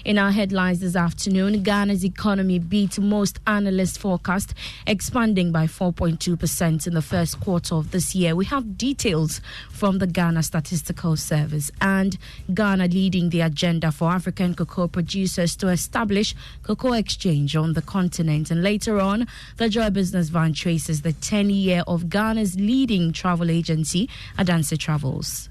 In our headlines this afternoon, Ghana's economy beat most analyst forecast, expanding by 4.2% in the first quarter of this year. We have details from the Ghana Statistical Service, and Ghana leading the agenda for African cocoa producers to establish cocoa exchange on the continent. And later on, the Joy Business Van traces the 10-year of Ghana's leading travel agency, Adanse Travels.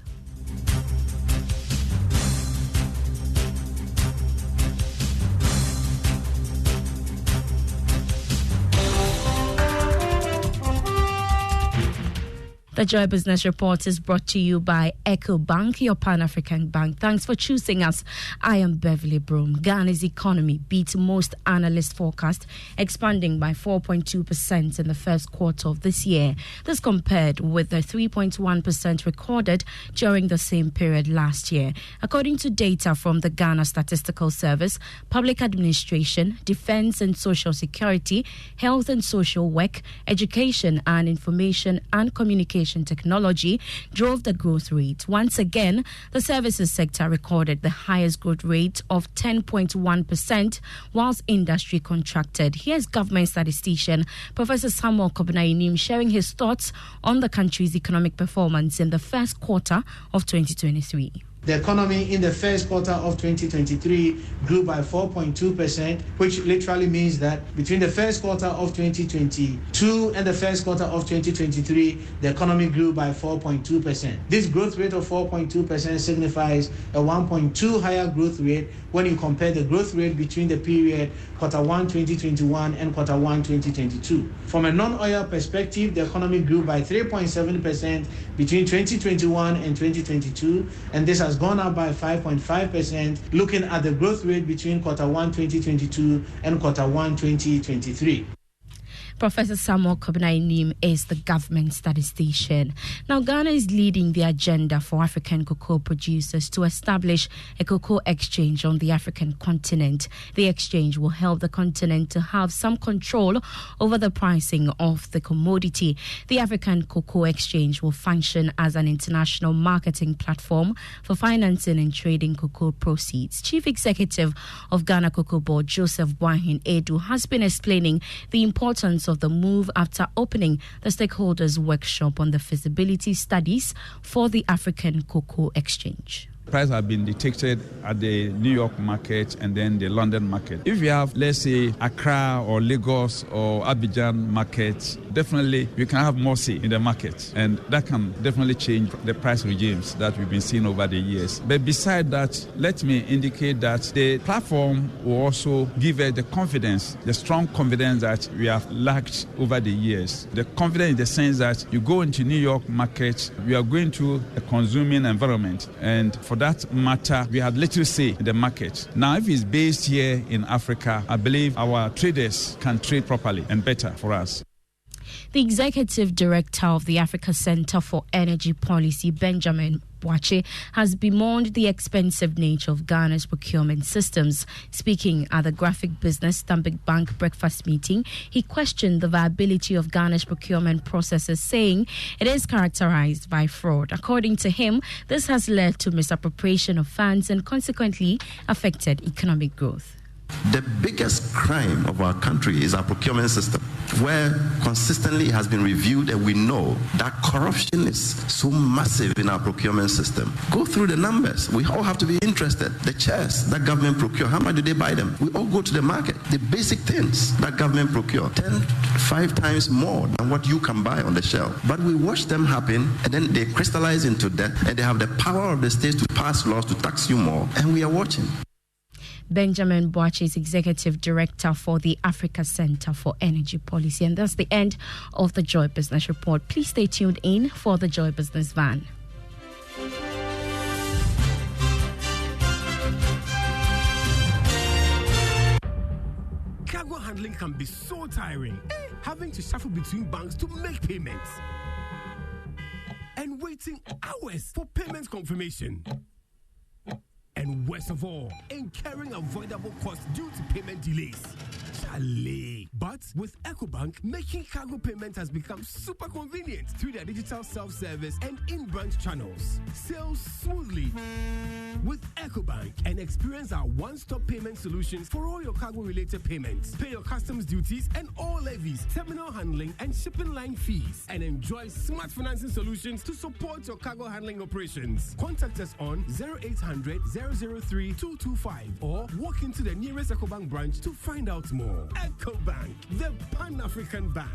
The Joy Business Report is brought to you by EcoBank, your Pan-African bank. Thanks for choosing us. I am Beverly Broom. Ghana's economy beat most analyst forecast, expanding by 4.2% in the first quarter of this year. This compared with the 3.1% recorded during the same period last year. According to data from the Ghana Statistical Service, public administration, defense and social security, health and social work, education and information and communication technology drove the growth rate. Once again, the services sector recorded the highest growth rate of 10.1%, whilst industry contracted. Here's government statistician Professor Samuel Kobnainim sharing his thoughts on the country's economic performance in the first quarter of 2023. The economy in the first quarter of 2023 grew by 4.2%, which literally means that between the first quarter of 2022 and the first quarter of 2023, the economy grew by 4.2%. This growth rate of 4.2% signifies a 1.2 higher growth rate when you compare the growth rate between the period quarter 1 2021 and quarter 1 2022. From a non-oil perspective, the economy grew by 3.7% between 2021 and 2022, and this has gone up by 5.5% looking at the growth rate between quarter 1 2022 and quarter 1 2023. Professor Samuel Kobnainim is the government statistician. Now, Ghana is leading the agenda for African cocoa producers to establish a cocoa exchange on the African continent. The exchange will help the continent to have some control over the pricing of the commodity. The African Cocoa Exchange will function as an international marketing platform for financing and trading cocoa proceeds. Chief Executive of Ghana Cocoa Board, Joseph Boahin Edu, has been explaining the importance of the move after opening the stakeholders workshop on the feasibility studies for the African Cocoa Exchange. Price have been detected at the New York market and then the London market. If you have, let's say, Accra or Lagos or Abidjan markets, definitely you can have more say in the market, and that can definitely change the price regimes that we've been seeing over the years. But beside that, let me indicate that the platform will also give us the confidence, the strong confidence that we have lacked over the years. The confidence in the sense that you go into New York market, we are going to a consuming environment, and for that matter, we had little say in the market. Now, if it's based here in Africa, I believe our traders can trade properly and better for us. The Executive Director of the Africa Center for Energy Policy, Benjamin Boache, has bemoaned the expensive nature of Ghana's procurement systems. Speaking at the Graphic Business Stanbic Bank breakfast meeting, he questioned the viability of Ghana's procurement processes, saying it is characterized by fraud. According to him, this has led to misappropriation of funds and consequently affected economic growth. The biggest crime of our country is our procurement system, where consistently it has been reviewed and we know that corruption is so massive in our procurement system. Go through the numbers. We all have to be interested. The chairs that government procure, how much do they buy them? We all go to the market. The basic things that government procure, 5 times more than what you can buy on the shelf. But we watch them happen, and then they crystallize into debt, and they have the power of the states to pass laws to tax you more, and we are watching. Benjamin Boache is Executive Director for the Africa Center for Energy Policy. And that's the end of the Joy Business Report. Please stay tuned in for the Joy Business Van. Cargo handling can be so tiring. Having to shuffle between banks to make payments. And waiting hours for payment confirmation. And worst of all, incurring avoidable costs due to payment delays. Chale. But with EcoBank, making cargo payment has become super convenient through their digital self-service and in-branch channels. Sail smoothly with EcoBank and experience our one-stop payment solutions for all your cargo-related payments. Pay your customs duties and all levies, terminal handling and shipping line fees, and enjoy smart financing solutions to support your cargo handling operations. Contact us on 0800 003 225 or walk into the nearest EcoBank branch to find out more. EcoBank, the Pan-African Bank.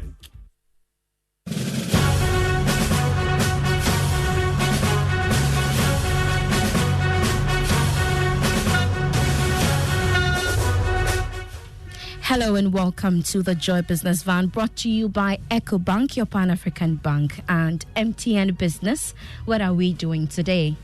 Hello and welcome to the Joy Business Van, brought to you by EcoBank, your Pan-African Bank, and MTN Business. What are we doing today?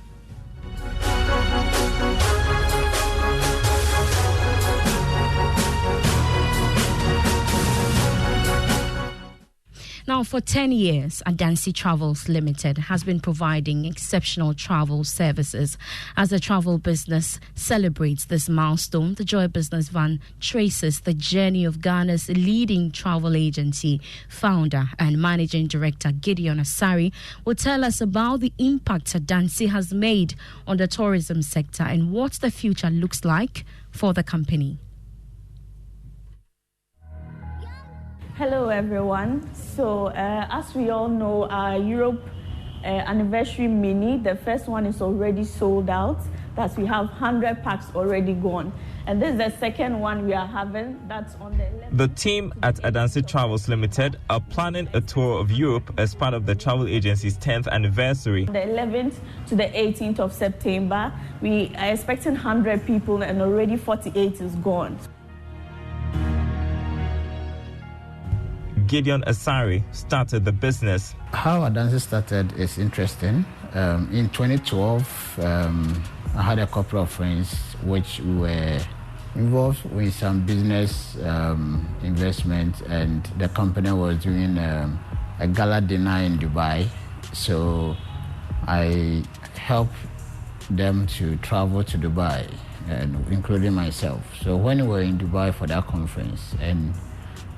Now, for 10 years, Adansi Travels Limited has been providing exceptional travel services. As the travel business celebrates this milestone, the Joy Business Van traces the journey of Ghana's leading travel agency. Founder and Managing Director Gideon Asari will tell us about the impact Adansi has made on the tourism sector and what the future looks like for the company. Hello everyone. So as we all know, our Europe anniversary mini, the first one is already sold out. That we have 100 packs already gone. And this is the second one we are having. That's on the 11th. The team at Adansi Travels Limited are planning a tour of Europe as part of the travel agency's 10th anniversary. The 11th to the 18th of September, we are expecting 100 people and already 48 is gone. Gideon Asari started the business. How Adansi started is interesting. In 2012, I had a couple of friends which were involved with some business investment, and the company was doing a gala dinner in Dubai. So I helped them to travel to Dubai, and including myself. So when we were in Dubai for that conference, and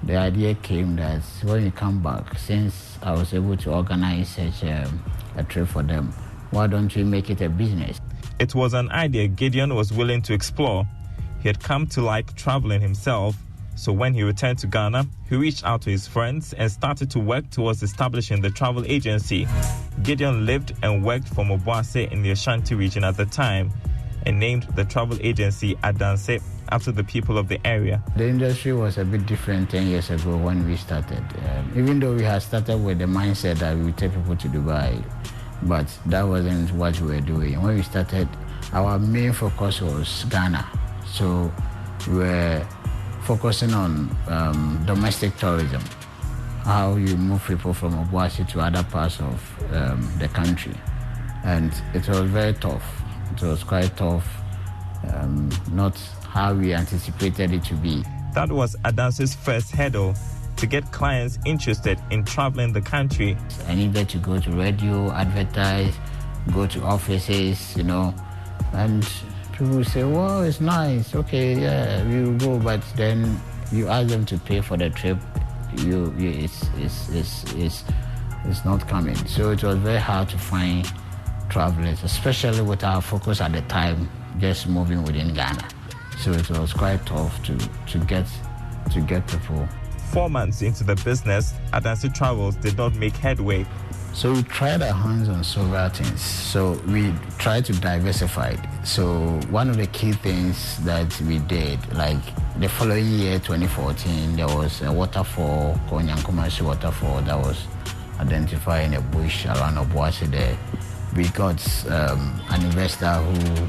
the idea came that when we come back, since I was able to organize such a trip for them, why don't we make it a business? It was an idea Gideon was willing to explore. He had come to like traveling himself, so when he returned to Ghana, he reached out to his friends and started to work towards establishing the travel agency. Gideon lived and worked for Moboase in the Ashanti region at the time and named the travel agency Adansi after the people of the area. The industry was a bit different 10 years ago when we started. Even though we had started with the mindset that we would take people to Dubai, but that wasn't what we were doing. When we started, our main focus was Ghana. So we were focusing on domestic tourism, how you move people from Obuasi to other parts of the country. And it was very tough. It was quite tough, not how we anticipated it to be. That was Adansi's first hurdle, to get clients interested in traveling the country. I needed to go to radio, advertise, go to offices, and people say, well, it's nice, okay, yeah, we will go, but then you ask them to pay for the trip, it's not coming. So it was very hard to find travelers, especially with our focus at the time, just moving within Ghana. So it was quite tough to get people. 4 months into the business, Adansi Travels did not make headway. So we tried our hands on several things. So we tried to diversify. So one of the key things that we did, like the following year, 2014, there was a waterfall, Konyankumashi waterfall, that was identified in a bush around Obuasi there. We got an investor who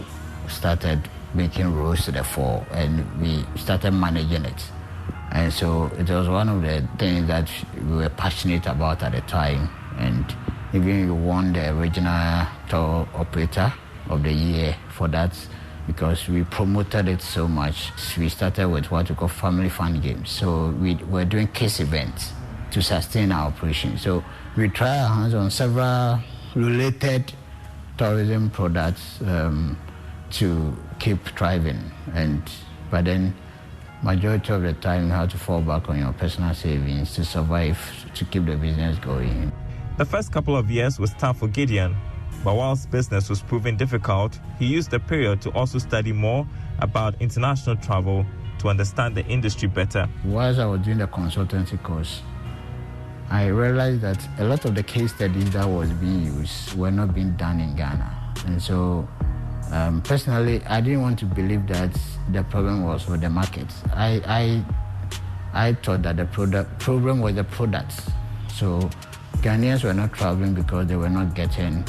started making roads to the fall, and we started managing it. And so it was one of the things that we were passionate about at the time. And even we won the regional tour operator of the year for that, because we promoted it so much. We started with what we call family fun games. So we were doing case events to sustain our operation. So we tried our hands on several related tourism products to keep thriving. But then majority of the time you have to fall back on your personal savings to survive, to keep the business going. The first couple of years was tough for Gideon, but whilst business was proving difficult, he used the period to also study more about international travel to understand the industry better. Whilst I was doing the consultancy course, I realized that a lot of the case studies that was being used were not being done in Ghana. And so, personally, I didn't want to believe that the problem was with the market. I thought that the problem was the products. So Ghanaians were not traveling because they were not getting,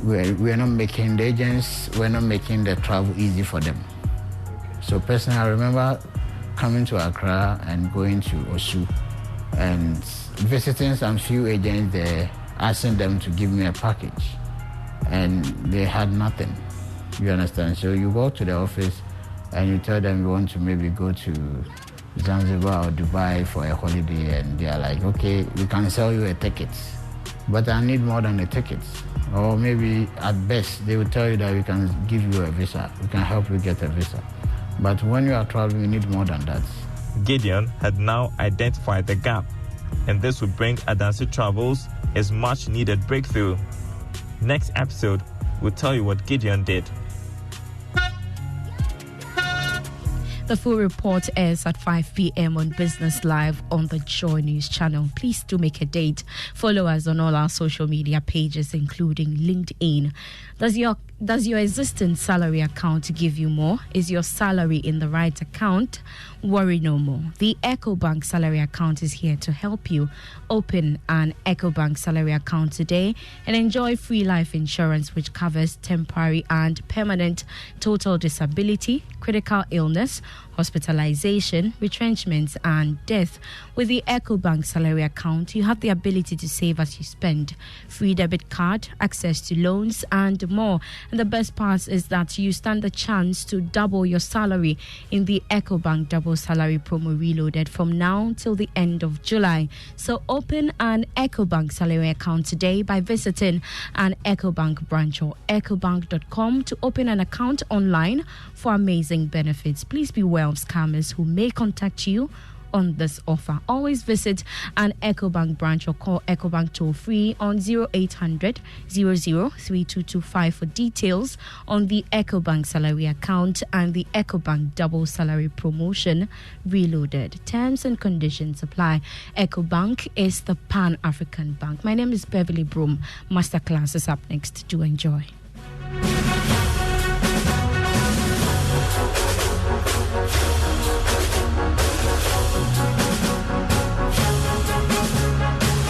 we're not making, the agents were not making the travel easy for them. So personally, I remember coming to Accra and going to Osu and visiting some few agents there, asking them to give me a package. And they had nothing, you understand? So you go to the office and you tell them you want to maybe go to Zanzibar or Dubai for a holiday, and they are like, okay, we can sell you a ticket, but I need more than a ticket. Or maybe at best, they will tell you that we can give you a visa, we can help you get a visa. But when you are traveling, you need more than that. Gideon had now identified the gap, and this would bring Adansi Travels his much needed breakthrough. Next episode, we'll tell you what Gideon did. The full report airs at 5 p.m. on Business Live on the Joy News channel. Please do make a date. Follow us on all our social media pages, including LinkedIn. Does your existing salary account give you more? Is your salary in the right account? Worry no more. The EcoBank salary account is here to help you. Open an EcoBank salary account today and enjoy free life insurance, which covers temporary and permanent total disability, critical illness, hospitalization, retrenchments, and death. With the EcoBank salary account, you have the ability to save as you spend. Free debit card, access to loans, and more. And the best part is that you stand a chance to double your salary in the EcoBank Double Salary Promo Reloaded from now till the end of July. So open an EcoBank salary account today by visiting an EcoBank branch or ecobank.com to open an account online for amazing benefits. Please beware of scammers who may contact you on this offer. Always visit an EcoBank branch or call EcoBank toll free on 0800 003225 for details on the EcoBank salary account and the EcoBank double salary promotion reloaded. Terms and conditions apply. EcoBank is the Pan-African bank. My name is Beverly Broom. Masterclass is up next. Do enjoy.